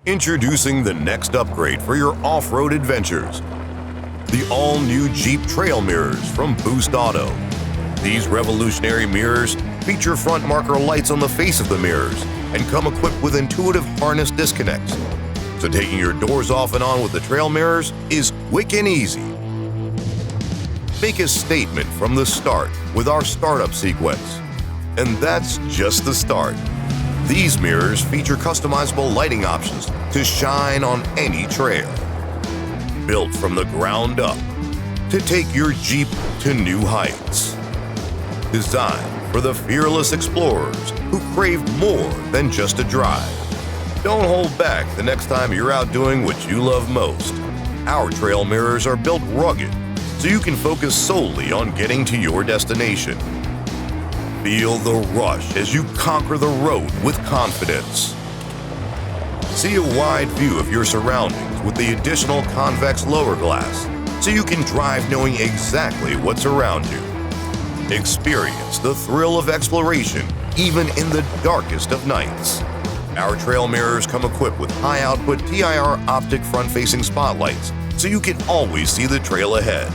Introducing the next upgrade for your off-road adventures. The all-new Jeep Trail Mirrors from Boost Auto. These revolutionary mirrors feature front marker lights on the face of the mirrors and come equipped with intuitive harness disconnects. So taking your doors off and on with the trail mirrors is quick and easy. Make a statement from the start with our startup sequence. And that's just the start. These mirrors feature customizable lighting options to shine on any trail. Built from the ground up to take your Jeep to new heights. Designed for the fearless explorers who crave more than just a drive. Don't hold back the next time you're out doing what you love most. Our trail mirrors are built rugged, so you can focus solely on getting to your destination. Feel the rush as you conquer the road with confidence. See a wide view of your surroundings with the additional convex lower glass, so you can drive knowing exactly what's around you. Experience the thrill of exploration even in the darkest of nights. Our trail mirrors come equipped with high-output TIR optic front-facing spotlights, so you can always see the trail ahead.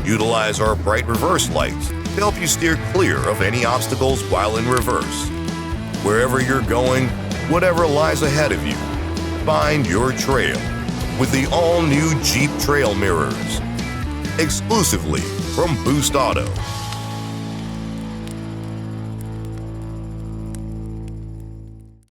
Utilize our bright reverse lights to help you steer clear of any obstacles while in reverse. Wherever you're going, whatever lies ahead of you, find your trail with the all-new Jeep Trail Mirrors. Exclusively from Boost Auto.